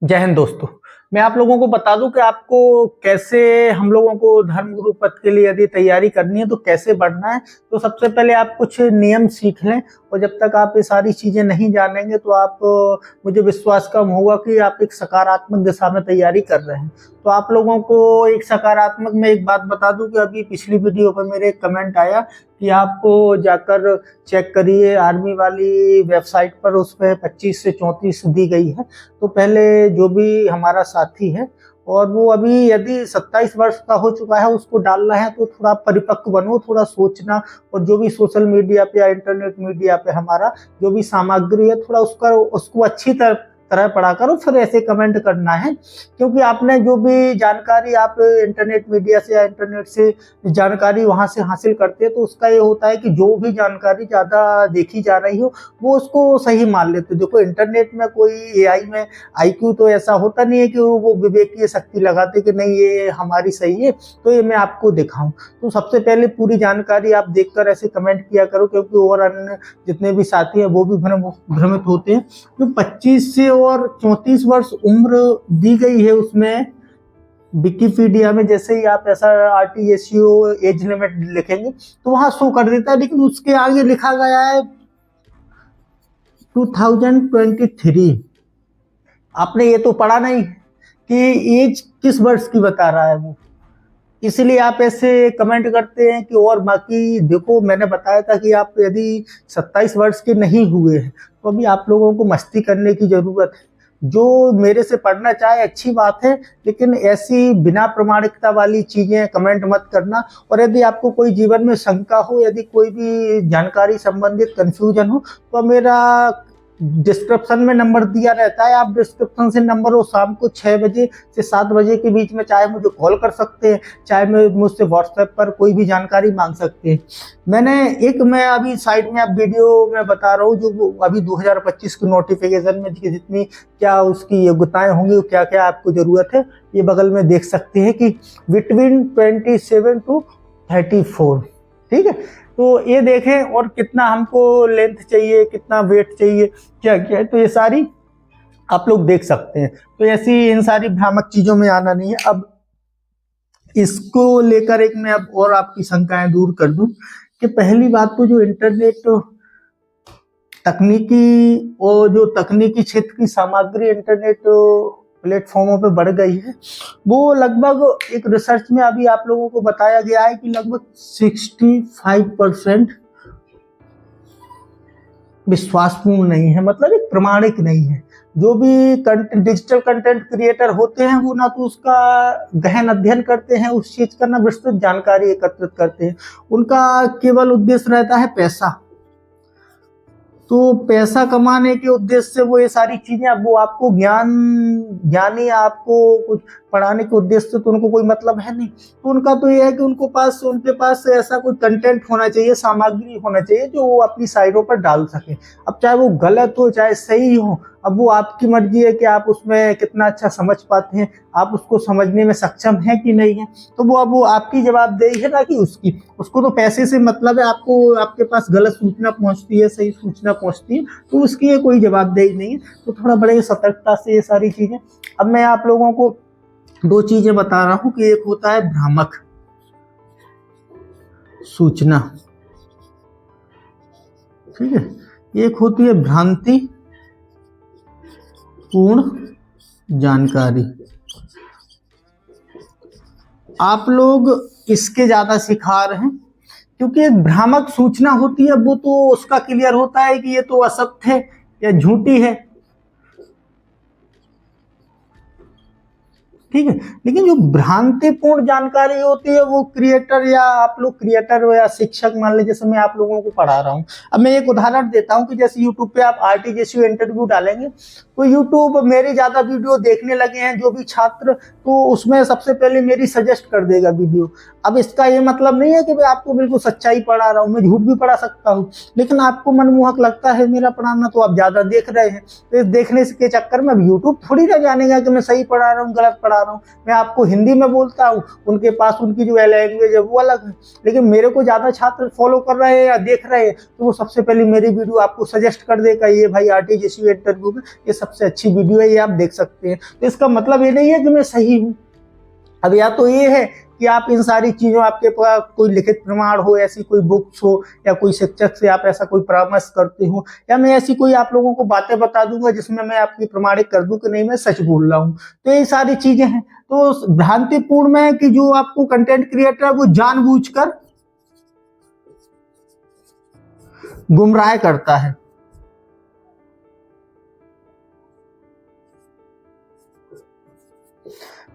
जय हिंद दोस्तों। मैं आप लोगों को बता दूं कि आपको कैसे हम लोगों को धर्म गुरु पद के लिए यदि तैयारी करनी है तो कैसे बढ़ना है। तो सबसे पहले आप कुछ नियम सीख लें, और जब तक आप ये सारी चीजें नहीं जानेंगे तो आप मुझे विश्वास कम होगा कि आप एक सकारात्मक दिशा में तैयारी कर रहे हैं। तो आप लोगों को एक सकारात्मक में एक बात बता दूं कि अभी पिछली वीडियो पर मेरे एक कमेंट आया कि आप जाकर चेक करिए आर्मी वाली वेबसाइट पर, उस पर 25 से 34 दी गई है। तो पहले जो भी हमारा साथी है और वो अभी यदि 27 वर्ष का हो चुका है उसको डालना है तो थोड़ा परिपक्व बनो, थोड़ा सोचना, और जो भी सोशल मीडिया पे या इंटरनेट मीडिया पे हमारा जो भी सामग्री है थोड़ा उसको अच्छी तरह पढ़ा करो, फिर ऐसे कमेंट करना है। क्योंकि आपने जो भी जानकारी आप इंटरनेट मीडिया से या इंटरनेट से जानकारी वहां से हासिल करते हैं तो उसका ये होता है कि जो भी जानकारी ज्यादा देखी जा रही हो वो उसको सही मान लेते। देखो इंटरनेट में कोई एआई में आईक्यू तो ऐसा होता नहीं है कि वो विवेकीय शक्ति लगाते कि नहीं ये हमारी सही है, तो ये मैं आपको दिखाऊं। तो सबसे पहले पूरी जानकारी आप देखकर ऐसे कमेंट किया करो, क्योंकि और अन्य जितने भी साथी हैं वो भी भ्रमित होते हैं। तो 25 से और 34 वर्ष उम्र दी गई है उसमें विकिपीडिया में। जैसे ही आप ऐसा RTSO एज लिमिट लिखेंगे तो वहां शो कर देता है, लेकिन उसके आगे लिखा गया है 2023। आपने ये तो पढ़ा नहीं कि एज किस वर्ष की बता रहा है वो, इसलिए आप ऐसे कमेंट करते हैं कि और बाकी देखो मैंने बताया था कि आप यदि 27 वर्ष के नहीं हुए हैं तो अभी आप लोगों को मस्ती करने की जरूरत है। जो मेरे से पढ़ना चाहे अच्छी बात है, लेकिन ऐसी बिना प्रमाणिकता वाली चीजें कमेंट मत करना। और यदि आपको कोई जीवन में शंका हो, यदि कोई भी जानकारी संबंधित कंफ्यूजन हो, तो मेरा डिस्क्रिप्शन में नंबर दिया रहता है, आप डिस्क्रिप्शन से नंबर हो शाम को 6 बजे से 7 बजे के बीच में चाहे मुझे कॉल कर सकते हैं, चाहे मुझसे व्हाट्सएप पर कोई भी जानकारी मांग सकते हैं। मैं अभी साइड में आप वीडियो में बता रहा हूँ जो अभी 2025 की नोटिफिकेशन में जितनी क्या उसकी योग्यताएं होंगी, क्या क्या आपको जरूरत है, ये बगल में देख सकते हैं कि बिटवीन 27 to 34। ठीक है, तो ये देखें, और कितना हमको लेंथ चाहिए, कितना वेट चाहिए, क्या क्या है, तो ये सारी आप लोग देख सकते हैं। तो ऐसी इन सारी भ्रामक चीजों में आना नहीं है। अब इसको लेकर एक मैं अब और आपकी शंकाएं दूर कर दूं कि पहली बात तो जो इंटरनेट तकनीकी और जो तकनीकी क्षेत्र की सामग्री इंटरनेट प्लेटफॉर्मों पे बढ़ गई है, वो लगभग एक रिसर्च में अभी आप लोगों को बताया गया है कि लगभग 65% विश्वासपूर्ण नहीं है, मतलब एक प्रमाणिक नहीं है। जो भी डिजिटल कंटेंट क्रिएटर होते हैं वो ना तो उसका गहन अध्ययन करते हैं, उस चीज का ना विस्तृत जानकारी एकत्रित करते हैं। उनका केवल उद्देश्य रहता है पैसा। तो पैसा कमाने के उद्देश्य से वो ये सारी चीजें, अब वो आपको ज्ञानी आपको कुछ पढ़ाने के उद्देश्य से तो उनको कोई मतलब है नहीं। तो उनका तो ये है कि उनके पास ऐसा कोई कंटेंट होना चाहिए, सामग्री होना चाहिए जो वो अपनी साइटों पर डाल सके। अब चाहे वो गलत हो चाहे सही हो, अब वो आपकी मर्जी है कि आप उसमें कितना अच्छा समझ पाते हैं, आप उसको समझने में सक्षम हैं कि नहीं है। तो वो आपकी जवाबदेही है ना कि उसकी। उसको तो पैसे से मतलब है, आपको आपके पास गलत सूचना पहुंचती है, सही सूचना पहुंचती है, तो उसकी ये कोई जवाबदेही नहीं है। तो थोड़ा बड़े सतर्कता से ये सारी चीजें। अब मैं आप लोगों को 2 चीजें बता रहा हूं कि एक होता है भ्रामक सूचना, ठीक है, एक होती है भ्रांति पूर्ण जानकारी। आप लोग इसके ज्यादा शिकार हैं, क्योंकि एक भ्रामक सूचना होती है वो तो उसका क्लियर होता है कि ये तो असत्य है या झूठी है, ठीक है। लेकिन जो भ्रांतिपूर्ण जानकारी होती है वो क्रिएटर, या आप लोग क्रिएटर हो या शिक्षक मान लीजिए, जैसे मैं आप लोगों को पढ़ा रहा हूँ। अब मैं एक उदाहरण देता हूँ कि जैसे यूट्यूब पे आप RTJCO इंटरव्यू डालेंगे तो यूट्यूब मेरी ज्यादा वीडियो देखने लगे हैं जो भी छात्र, तो उसमें सबसे पहले मेरी सजेस्ट कर देगा वीडियो। अब इसका ये मतलब नहीं है कि मैं आपको बिल्कुल सच्चाई पढ़ा रहा हूँ, मैं झूठ भी पढ़ा सकता हूँ, लेकिन आपको मनमोहक लगता है मेरा पढ़ाना तो आप ज्यादा देख रहे हैं। तो इस देखने के चक्कर में अब यूट्यूब थोड़ी ना जानेगा कि मैं सही पढ़ा रहा हूँ गलत पढ़ा रहा हूँ। मैं आपको हिंदी में बोलता हूँ, उनके पास उनकी जो लैंग्वेज है वो अलग है, लेकिन मेरे को ज़्यादा छात्र फॉलो कर रहे हैं या देख रहे हैं तो वो सबसे पहले मेरी वीडियो आपको सजेस्ट कर देगा, ये भाई RTGSU इंटरव्यू में ये सबसे अच्छी वीडियो है, ये आप देख सकते हैं। तो इसका मतलब ये नहीं है कि मैं सही हूँ। अब या तो ये है कि आप इन सारी चीज़ों, आपके पास कोई लिखित प्रमाण हो, ऐसी कोई बुक्स हो, या कोई शिक्षक से आप ऐसा कोई परामर्श करते हो, या मैं ऐसी कोई आप लोगों को बातें बता दूंगा जिसमें मैं आपकी प्रमाणित कर दूं कि नहीं मैं सच बोल रहा हूं। तो ये सारी चीजें हैं। तो भ्रांतिपूर्ण है कि जो आपको कंटेंट क्रिएटर है वो जानबूझकर गुमराह करता है।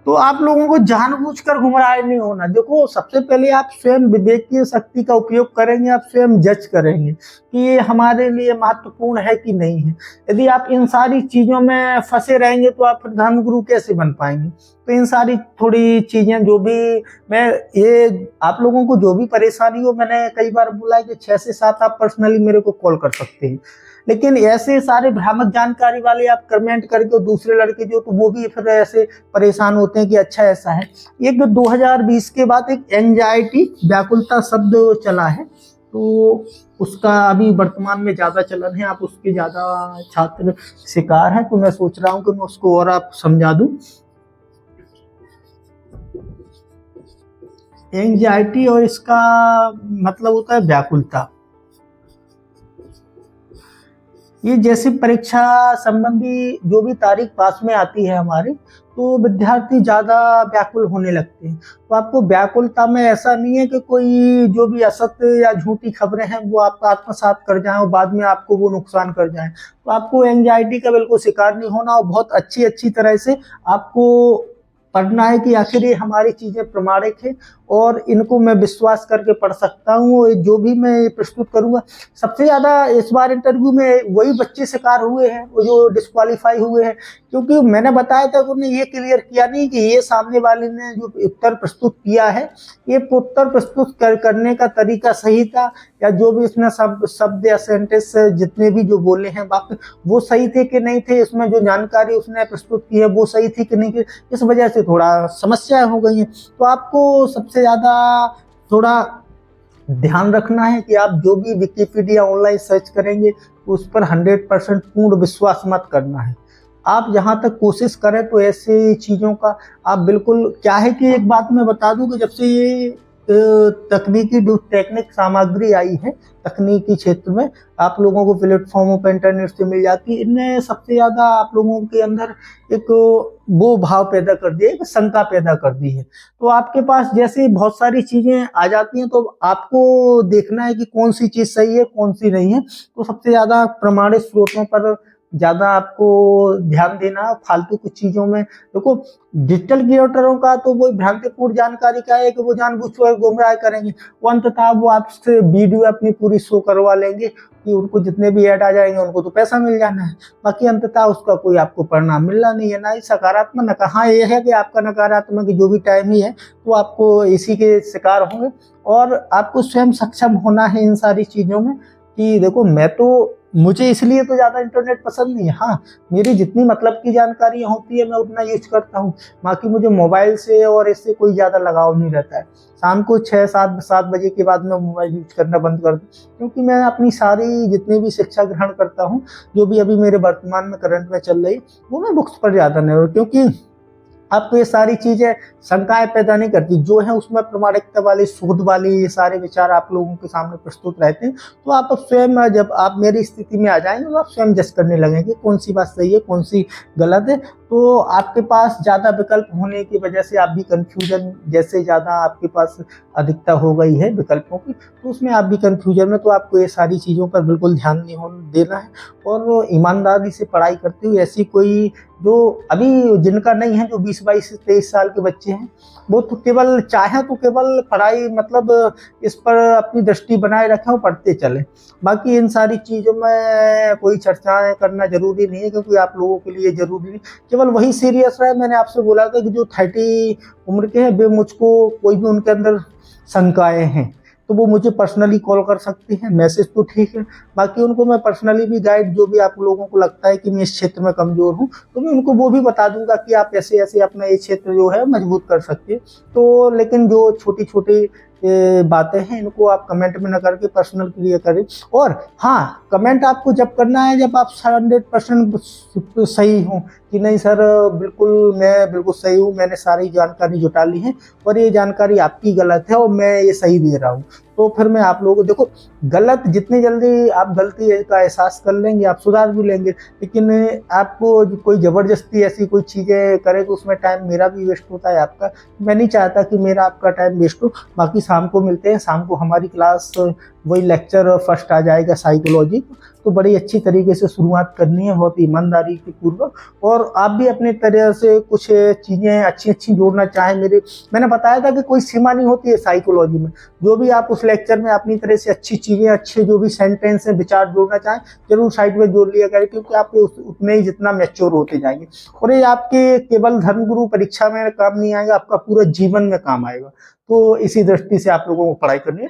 तो आप लोगों को जानबूझकर गुमराह नहीं होना। देखो, सबसे पहले आप स्वयं विवेकीय शक्ति का उपयोग करेंगे, आप स्वयं जज करेंगे कि ये हमारे लिए महत्वपूर्ण है कि नहीं है। यदि आप इन सारी चीजों में फंसे रहेंगे तो आप धर्मगुरु कैसे बन पाएंगे। तो इन सारी थोड़ी चीजें जो भी मैं ये आप लोगों को जो भी परेशानी हो, मैंने कई बार बोला है कि 6 से 7 आप पर्सनली मेरे को कॉल कर सकते हैं। लेकिन ऐसे सारे भ्रामक जानकारी वाले आप कमेंट करके दूसरे लड़के जो, तो वो भी फिर ऐसे परेशान होते हैं कि अच्छा ऐसा है। एक 2020 के बाद एक एंजाइटी, व्याकुलता शब्द चला है, तो उसका अभी वर्तमान में ज्यादा चलन है, आप उसके ज्यादा छात्र शिकार हैं। तो मैं सोच रहा हूँ कि मैं उसको और आप समझा दूं। एंजाइटी और इसका मतलब होता है व्याकुलता। ये जैसे परीक्षा संबंधी जो भी तारीख पास में आती है हमारे, तो विद्यार्थी ज्यादा व्याकुल होने लगते हैं। तो आपको व्याकुलता में ऐसा नहीं है कि कोई जो भी असत्य या झूठी खबरें हैं वो आपका आत्मसात कर जाए और बाद में आपको वो नुकसान कर जाए। तो आपको एंजाइटी का बिल्कुल शिकार नहीं होना और बहुत अच्छी तरह से आपको पढ़ना है कि आखिर ये हमारी चीजें प्रमाणिक है और इनको मैं विश्वास करके पढ़ सकता हूँ। जो भी मैं प्रस्तुत करूंगा, सबसे ज्यादा इस बार इंटरव्यू में वही बच्चे शिकार हुए हैं वो जो डिस्क्वालीफाई हुए हैं, क्योंकि मैंने बताया था कि उन्होंने ये क्लियर किया नहीं कि ये सामने वाले ने जो उत्तर प्रस्तुत किया है, ये उत्तर प्रस्तुत करने का तरीका सही था, या जो भी इसने शब्द या सेंटेंस जितने भी जो बोले हैं वाक्य वो सही थे कि नहीं थे, इसमें जो जानकारी उसने प्रस्तुत की है वो सही थी कि नहीं थी। इस वजह से थोड़ा समस्याएं हो गई हैं। तो आपको सबसे ज्यादा थोड़ा ध्यान रखना है कि आप जो भी विकिपीडिया ऑनलाइन सर्च करेंगे उस पर 100% पूर्ण विश्वास मत करना है। आप जहां तक कोशिश करें तो ऐसी चीजों का आप बिल्कुल, क्या है कि एक बात मैं बता दूं कि जब से ये तकनीकी टेक्निक सामग्री आई है तकनीकी क्षेत्र में, आप लोगों को प्लेटफॉर्मों पर इंटरनेट से मिल जाती है, इनने सबसे ज्यादा आप लोगों के अंदर एक वो भाव पैदा कर दिया, एक शंका पैदा कर दी है। तो आपके पास जैसे बहुत सारी चीजें आ जाती हैं तो आपको देखना है कि कौन सी चीज सही है कौन सी नहीं है। तो सबसे ज्यादा प्रमाणित स्रोतों पर ज्यादा आपको ध्यान देना। फालतू कुछ चीजों में देखो, डिजिटल क्रिएटरों का तो वो भ्रांतिपूर्ण जानकारी का है कि वो जानबूझकर गुमराह करेंगे। वो अंततः वो आपसे वीडियो अपनी पूरी शो करवा लेंगे कि उनको जितने भी ऐड आ जाएंगे उनको तो पैसा मिल जाना है, बाकी अंततः उसका कोई आपको परिणाम मिलना नहीं है, ना ही सकारात्मक। न हाँ ये है कि आपका नकारात्मक जो भी टाइम ही है तो आपको इसी के शिकार होंगे। और आपको स्वयं सक्षम होना है इन सारी चीजों में कि देखो, मुझे इसलिए तो ज्यादा इंटरनेट पसंद नहीं है। हाँ, मेरी जितनी मतलब की जानकारी होती है मैं उतना यूज करता हूँ, बाकी मुझे मोबाइल से और इससे कोई ज्यादा लगाव नहीं रहता है। शाम को 6-7 बजे के बाद मैं मोबाइल यूज करना बंद कर दूँ, क्योंकि मैं अपनी सारी जितनी भी शिक्षा ग्रहण करता हूँ, जो भी अभी मेरे वर्तमान में करंट में चल रही, वो मैं बुक्स पर ज्यादा निर्भर, क्योंकि आपको ये सारी चीजें शंकाएं पैदा नहीं करती। जो है उसमें प्रमाणिकता वाली, शोध वाली ये सारे विचार आप लोगों के सामने प्रस्तुत रहते हैं। तो आप स्वयं, जब आप मेरी स्थिति में आ जाएंगे तो आप स्वयं जज करने लगेंगे कौन सी बात सही है कौन सी गलत है। तो आपके पास ज्यादा विकल्प होने की वजह से आप भी कंफ्यूजन, जैसे ज्यादा आपके पास अधिकता हो गई है विकल्पों की, तो उसमें आप भी कंफ्यूजन में। तो आपको ये सारी चीजों पर बिल्कुल ध्यान नहीं देना है और ईमानदारी से पढ़ाई करते हुए, ऐसी कोई जो अभी जिनका नहीं है, जो 20-22-23 साल के बच्चे हैं, वो तो केवल चाहे तो केवल पढ़ाई, मतलब इस पर अपनी दृष्टि बनाए रखें और पढ़ते चलें। बाकी इन सारी चीज़ों में कोई चर्चाएं करना जरूरी नहीं है, क्योंकि आप लोगों के लिए जरूरी नहीं, केवल वही सीरियस रहे। मैंने आपसे बोला था कि जो 30 उम्र के हैं वे मुझको कोई भी उनके अंदर शंकाएं हैं तो वो मुझे पर्सनली कॉल कर सकती हैं, मैसेज तो ठीक है। बाकी उनको मैं पर्सनली भी गाइड, जो भी आप लोगों को लगता है कि मैं इस क्षेत्र में कमजोर हूँ, तो मैं उनको वो भी बता दूंगा कि आप ऐसे ऐसे अपना ये क्षेत्र जो है मजबूत कर सकते हैं। तो लेकिन जो छोटी छोटी बातें हैं, इनको आप कमेंट में न करके पर्सनल क्लियर करें। और हाँ, कमेंट आपको जब करना है जब आप 100% सही हो कि नहीं सर, बिल्कुल मैं बिल्कुल सही हूँ, मैंने सारी जानकारी जुटा ली है और ये जानकारी आपकी गलत है और मैं ये सही दे रहा हूँ। तो फिर मैं आप लोगों को, देखो, गलत जितनी जल्दी आप गलती का एहसास कर लेंगे आप सुधार भी लेंगे। लेकिन आपको कोई ज़बरदस्ती ऐसी कोई चीज़ें करे तो उसमें टाइम मेरा भी वेस्ट होता है, आपका। मैं नहीं चाहता कि मेरा आपका टाइम वेस्ट हो। बाकी शाम को मिलते हैं, शाम को हमारी क्लास वही लेक्चर फर्स्ट आ जाएगा साइकोलॉजी। तो बड़ी अच्छी तरीके से शुरुआत करनी है, बहुत ईमानदारी के पूर्वक। और आप भी अपनी तरह से कुछ चीज़ें अच्छी अच्छी जोड़ना चाहें, मैंने बताया था कि कोई सीमा नहीं होती है साइकोलॉजी में। जो भी आप उस लेक्चर में अपनी तरह से अच्छी चीज़ें, अच्छे जो भी सेंटेंस हैं, विचार जोड़ना चाहें, जरूर साइड में जोड़ लिया करें, क्योंकि आप उतने ही जितना मैच्योर होते जाएंगे। और ये आपके केवल धर्मगुरु परीक्षा में काम नहीं आएगा, आपका पूरा जीवन में काम आएगा। तो इसी दृष्टि से आप लोगों को पढ़ाई करनी है।